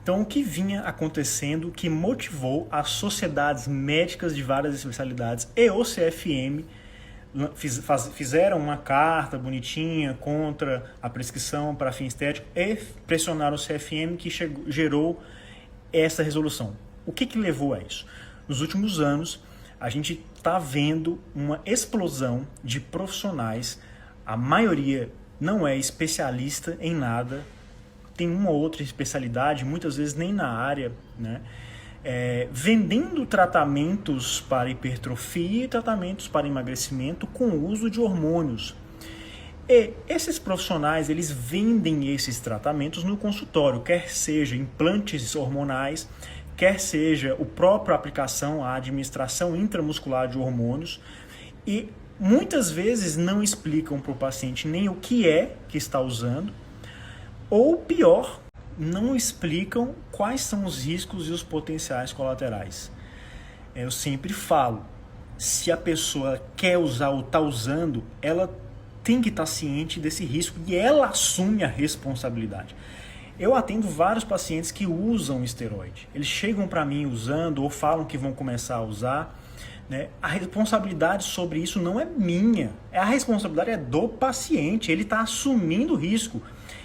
Então, o que vinha acontecendo que motivou as sociedades médicas de várias especialidades e o CFM fizeram uma carta bonitinha contra a prescrição para fim estético e pressionaram o CFM que gerou essa resolução. O que levou a isso? Nos últimos anos, a gente está vendo uma explosão de profissionais, a maioria não é especialista em nada, tem uma ou outra especialidade, muitas vezes nem na área, né? Vendendo tratamentos para hipertrofia e tratamentos para emagrecimento com o uso de hormônios. E esses profissionais, eles vendem esses tratamentos no consultório, quer seja implantes hormonais, quer seja a própria aplicação, a administração intramuscular de hormônios, e muitas vezes não explicam para o paciente nem o que é que está usando, ou pior, não explicam quais são os riscos e os potenciais colaterais. Eu sempre falo, se a pessoa quer usar ou está usando, ela tem que estar ciente desse risco e ela assume a responsabilidade. Eu atendo vários pacientes que usam esteroide. Eles chegam para mim usando ou falam que vão começar a usar, né? A responsabilidade sobre isso não é minha, a responsabilidade é do paciente, ele está assumindo o risco.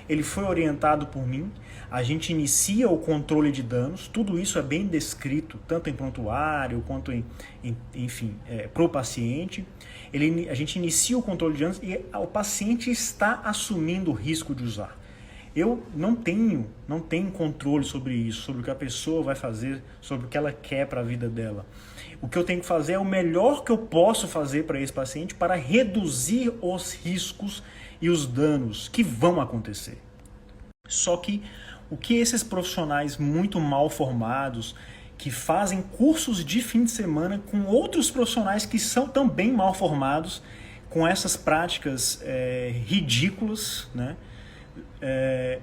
Ele foi orientado por mim, a gente inicia o controle de danos, tudo isso é bem descrito, tanto em prontuário quanto para o paciente. A gente inicia o controle de danos e o paciente está assumindo o risco de usar. Eu não tenho controle sobre isso, sobre o que a pessoa vai fazer, sobre o que ela quer para a vida dela. O que eu tenho que fazer é o melhor que eu posso fazer para esse paciente para reduzir os riscos e os danos que vão acontecer. Só que o que esses profissionais muito mal formados, que fazem cursos de fim de semana com outros profissionais que são também mal formados, com essas práticas ridículas, né?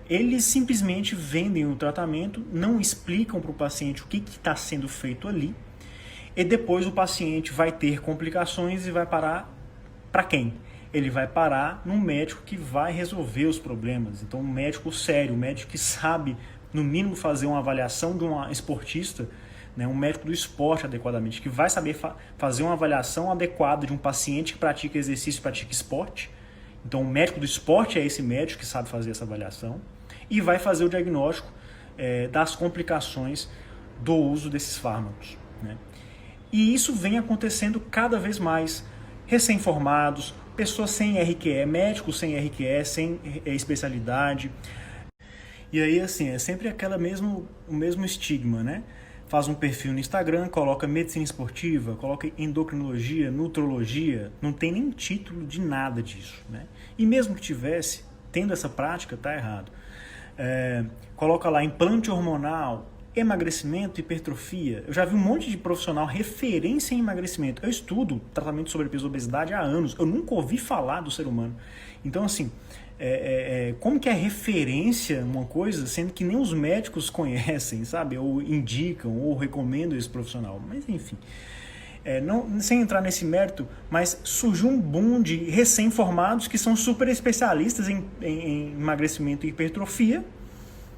Eles simplesmente vendem o tratamento, não explicam para o paciente o que está sendo feito ali, e depois o paciente vai ter complicações e vai parar para quem? Ele vai parar num médico que vai resolver os problemas. Então, um médico sério, um médico que sabe, no mínimo, fazer uma avaliação de um esportista, né, um médico do esporte adequadamente, que vai saber fazer uma avaliação adequada de um paciente que pratica exercício, pratica esporte. Então, o médico do esporte é esse médico que sabe fazer essa avaliação e vai fazer o diagnóstico das complicações do uso desses fármacos, né? E isso vem acontecendo cada vez mais. Recém-formados, pessoas sem RQE, médicos sem RQE, sem especialidade. E aí, assim, é sempre o mesmo estigma, né? Faz um perfil no Instagram, coloca medicina esportiva, coloca endocrinologia, nutrologia, não tem nem título de nada disso, né? E mesmo que tivesse, tendo essa prática, tá errado. Coloca lá implante hormonal, emagrecimento, hipertrofia. Eu já vi um monte de profissional referência em emagrecimento. Eu estudo tratamento de sobrepeso e obesidade há anos. Eu nunca ouvi falar do ser humano. Então, assim, como que é referência uma coisa, sendo que nem os médicos conhecem, sabe? Ou indicam, ou recomendam esse profissional. Mas, enfim, sem entrar nesse mérito, mas surgiu um boom de recém-formados que são super especialistas em emagrecimento e hipertrofia.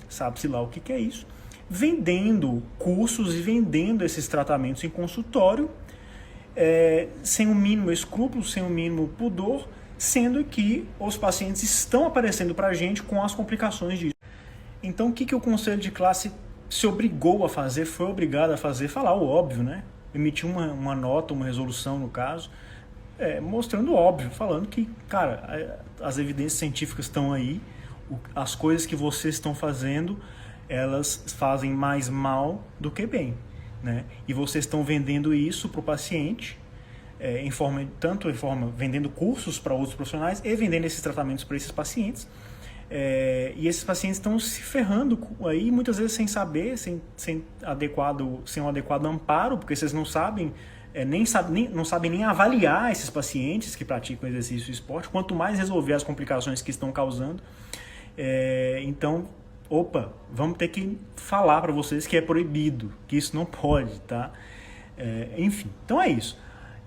Sabe-se lá o que é isso. Vendendo cursos e vendendo esses tratamentos em consultório, sem o mínimo escrúpulo, sem o mínimo pudor, sendo que os pacientes estão aparecendo para a gente com as complicações disso. Então, o que o Conselho de Classe se obrigou a fazer, foi obrigado a fazer? Falar o óbvio, né? Emitir uma nota, uma resolução, no caso, mostrando o óbvio, falando que, cara, as evidências científicas estão aí, as coisas que vocês estão fazendo, elas fazem mais mal do que bem, né? E vocês estão vendendo isso para o paciente, vendendo cursos para outros profissionais e vendendo esses tratamentos para esses pacientes. E esses pacientes estão se ferrando aí, muitas vezes sem saber, sem um adequado amparo, porque vocês não sabem, não sabem nem avaliar esses pacientes que praticam exercício e esporte, quanto mais resolver as complicações que estão causando. Então, vamos ter que falar para vocês que é proibido, que isso não pode, tá? Enfim, então é isso.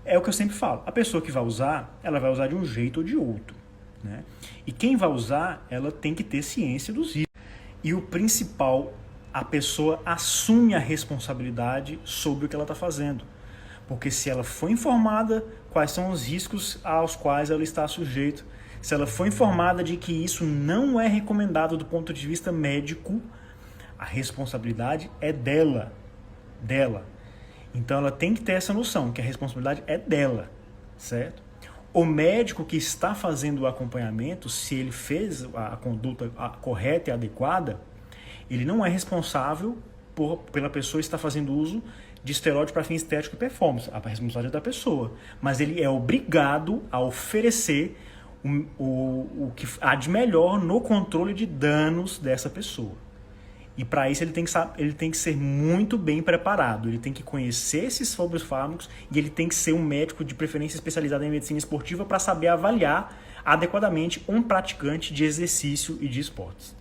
É o que eu sempre falo, a pessoa que vai usar, ela vai usar de um jeito ou de outro, né? E quem vai usar, ela tem que ter ciência dos riscos. E o principal a pessoa assume a responsabilidade sobre o que ela está fazendo. Porque se ela foi informada quais são os riscos aos quais ela está sujeito, se ela foi informada de que isso não é recomendado do ponto de vista médico, a responsabilidade é dela. Então ela tem que ter essa noção, que a responsabilidade é dela, certo? O médico que está fazendo o acompanhamento, se ele fez a conduta correta e adequada, ele não é responsável pela pessoa estar fazendo uso de esteroide para fins estéticos e performance. A responsabilidade é da pessoa. Mas ele é obrigado a oferecer o que há de melhor no controle de danos dessa pessoa. E para isso ele tem que ser muito bem preparado. Ele tem que conhecer esses sobre os fármacos e ele tem que ser um médico de preferência especializado em medicina esportiva para saber avaliar adequadamente um praticante de exercício e de esportes.